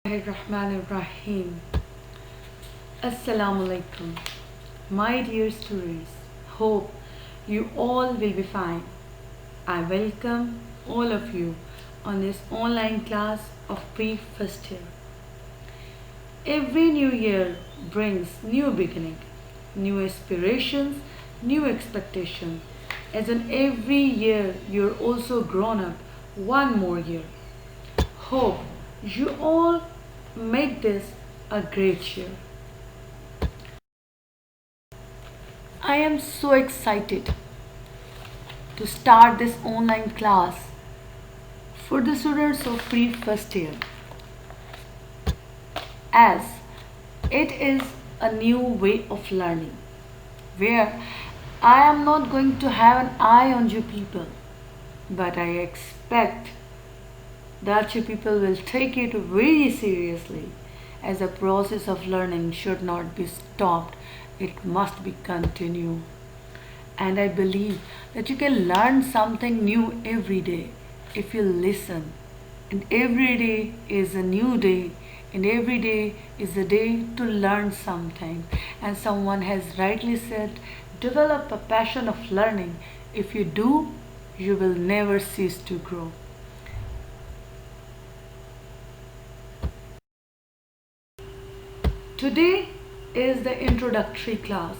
Bismillahirrahmanirrahim. Assalamu alaikum. My dear students, hope you all will be fine. I welcome all of you on this online class of pre-first year. Every new year brings new beginning, new aspirations, new expectations. As in every year you're also grown up one more year. Hope you all make this a great year. I am so excited to start this online class for the students of pre first year, as it is a new way of learning where I am not going to have an eye on you people, but I expect that you people will take it very seriously, as the process of learning should not be stopped, it must be continued. And I believe that you can learn something new every day if you listen. And every day is a new day, and every day is a day to learn something. And someone has rightly said, develop a passion of learning. If you do, you will never cease to grow. Today is the introductory class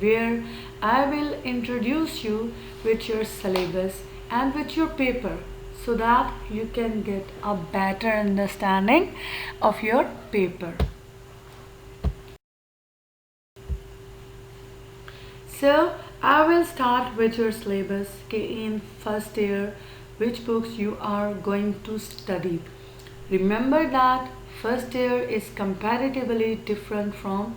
where I will introduce you with your syllabus and with your paper so that you can get a better understanding of your paper. So I will start with your syllabus in first year, which books you are going to study. Remember that first year is comparatively different from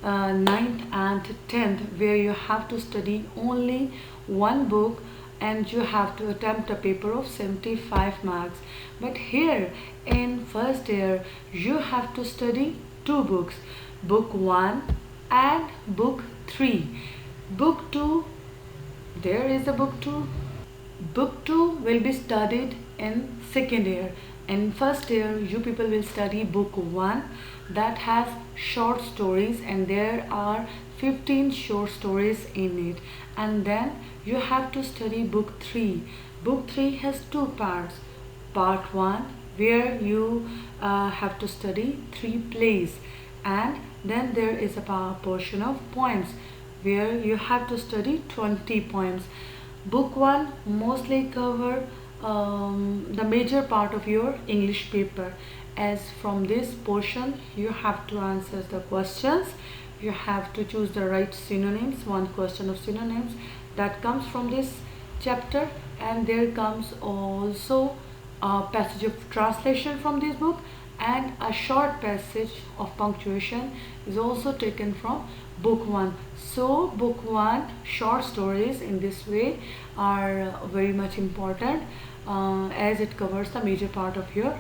9th and 10th, where you have to study only one book and you have to attempt a paper of 75 marks. But here in first year you have to study two books, book 1 and book 3. Book 2, there is a book 2. Book 2 will be studied in second year. In first year you people will study book 1 that has short stories, and there are 15 short stories in it. And then you have to study book 3. Book 3 has two parts. Part 1 where you have to study 3 plays, and then there is a portion of poems where you have to study 20 poems. Book 1 mostly cover the major part of your English paper, as from this portion you have to answer the questions, you have to choose the right synonyms, one question of synonyms that comes from this chapter, and there comes also a passage of translation from this book, and a short passage of punctuation is also taken from book 1. So book 1 short stories in this way are very much important, as it covers the major part of your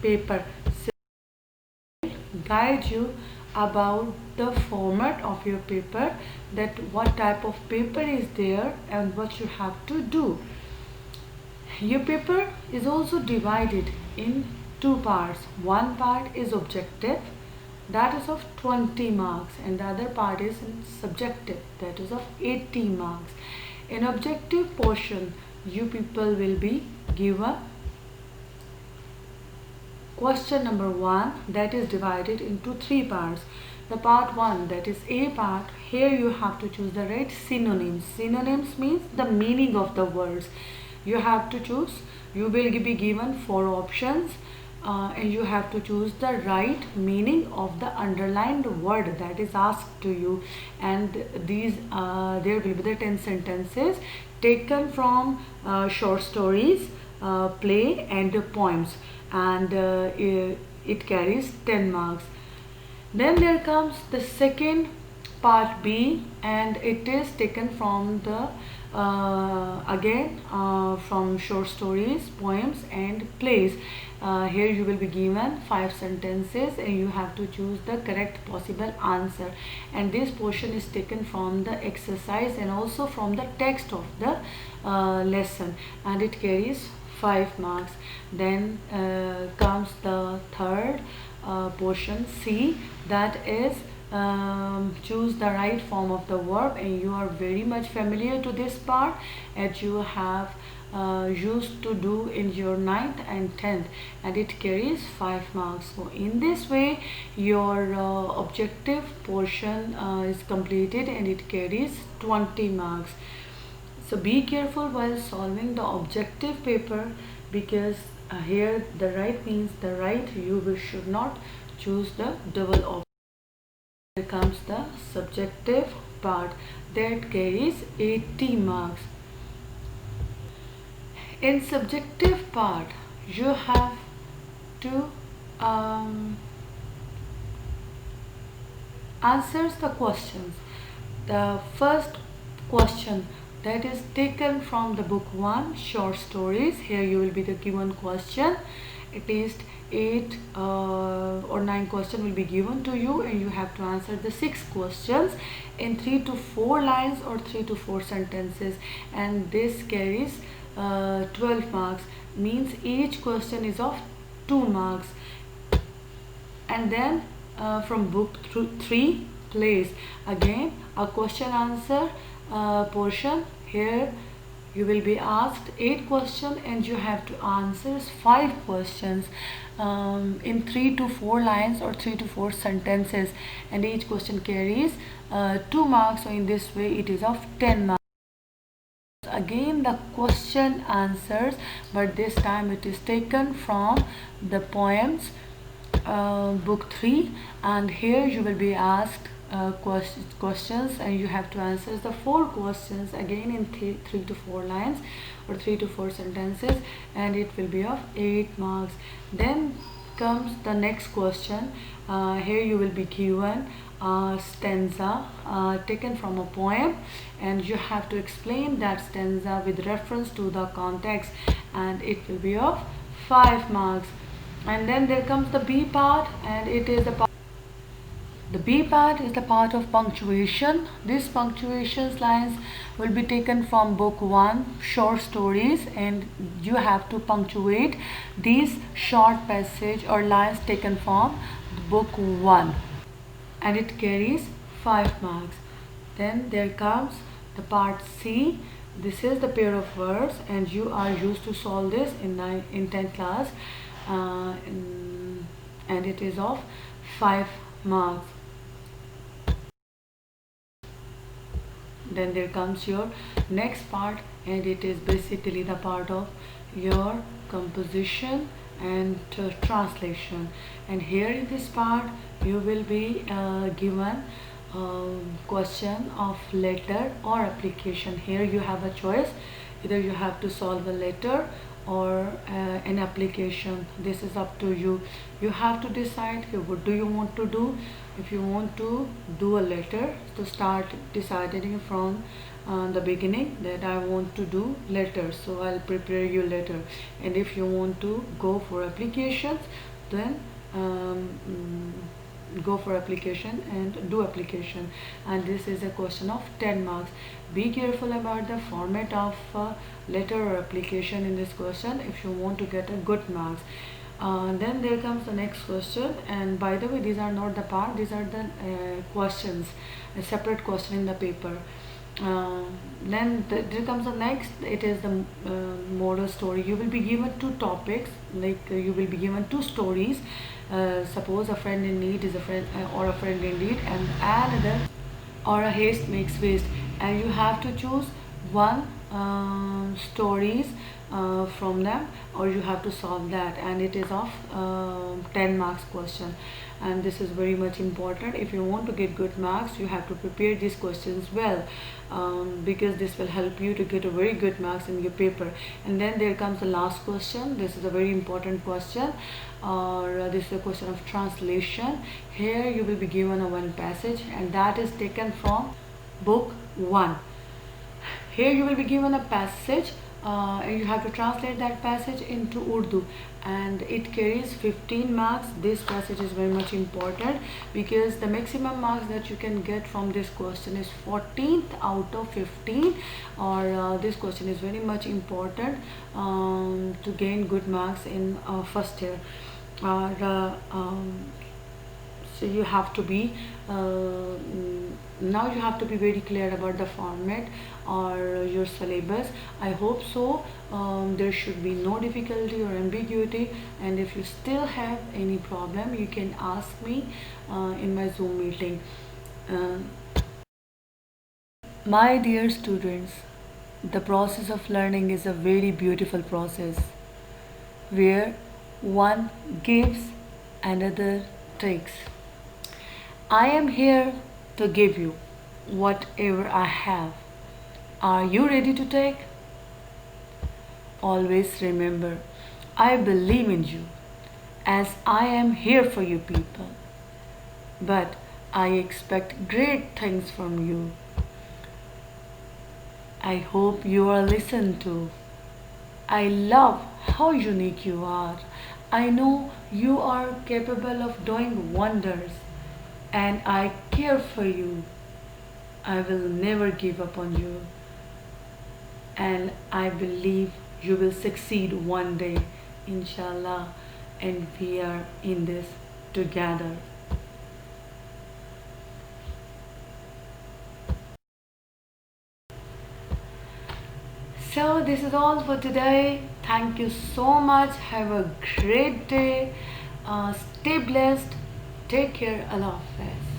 paper. So guide you about the format of your paper, that what type of paper is there and what you have to do. Your paper is also divided in two parts. One part is objective, that is of 20 marks, and the other part is subjective, that is of 80 marks. In objective portion you people will be given question number 1 that is divided into 3 parts. The part 1, that is A part, here you have to choose the right synonyms. Synonyms means the meaning of the words. You have to choose, you will be given 4 options, and you have to choose the right meaning of the underlined word that is asked to you. And these there will be the 10 sentences taken from short stories, play and poems, and it carries 10 marks. Then there comes the second part B, and it is taken from the again from short stories, poems and plays. Here you will be given 5 sentences and you have to choose the correct possible answer, and this portion is taken from the exercise and also from the text of the lesson, and it carries 5 marks. Then comes the third portion C, that is choose the right form of the verb, and you are very much familiar to this part as you have used to do in your 9th and 10th, and it carries 5 marks. So in this way your objective portion is completed and it carries 20 marks. So be careful while solving the objective paper, because here the right means the right, should not choose the double option. Here comes the subjective part that carries 80 marks. In subjective part you have to answers the questions. The first question that is taken from the book 1 short stories. Here you will be given question, at least 8 or 9 questions will be given to you, and you have to answer the 6 questions in 3 to 4 lines or 3 to 4 sentences, and this carries 12 marks, means each question is of 2 marks. And then from book 3 plays, again a question answer portion. Here you will be asked 8 questions and you have to answer 5 questions in 3 to 4 lines or 3 to 4 sentences, and each question carries 2 marks. So in this way it is of 10 marks. Again the question answers, but this time it is taken from the poems book 3, and here you will be asked questions and you have to answer the 4 questions again in 3 to 4 lines or 3 to 4 sentences, and it will be of 8 marks. Then comes the next question. Here you will be given a stanza taken from a poem, and you have to explain that stanza with reference to the context, and it will be of 5 marks. And then there comes the B part, and it is the B part is the part of punctuation. These punctuation lines will be taken from book 1 short stories, and you have to punctuate these short passage or lines taken from book 1, and it carries 5 marks. Then there comes the part C. This is the pair of words, and you are used to solve this in 10th class, and it is of 5 marks. Then there comes your next part, and it is basically the part of your composition and translation. And here in this part you will be given question of letter or application. Here you have a choice, either you have to solve a letter or an application. This is up to you. You have to decide what do you want to do. If you want to do a letter, to start deciding from the beginning that I want to do letters, so I'll prepare you letter. And if you want to go for applications, then go for application and do application, and this is a question of 10 marks. Be careful about the format of letter or application in this question if you want to get a good marks. Then there comes the next question, and by the way, these are not the part, these are the questions, a separate question in the paper. Then there comes the next, it is the moral story. You will be given 2 topics, like you will be given 2 stories. Suppose a friend in need is a friend or a friend in need, and another, or a haste makes waste, and you have to choose one stories from them, or you have to solve that, and it is of 10 marks question. And this is very much important. If you want to get good marks, you have to prepare these questions well, because this will help you to get a very good marks in your paper. And then there comes the last question. This is a very important question, or this is a question of translation. Here you will be given a one passage, and that is taken from book 1. Here you will be given a passage, and you have to translate that passage into Urdu, and it carries 15 marks. This passage is very much important because the maximum marks that you can get from this question is 14th out of 15, or this question is very much important to gain good marks in first year. So you have to be now you have to be very clear about the format or your syllabus. I hope so. There should be no difficulty or ambiguity, and if you still have any problem, you can ask me in my Zoom meeting. uh, my dear students, the process of learning is a very beautiful process where one gives, another takes. I am here to give you whatever I have. Are you ready to take? Always remember, I believe in you as I am here for you people. But I expect great things from you. I hope you are listened to. I love how unique you are. I know you are capable of doing wonders, and I care for you. I will never give up on you, and I believe you will succeed one day, inshallah, and we are in this together. So, this is all for today. Thank you so much. Have a great day. Stay blessed. Take care. Allah Hafiz.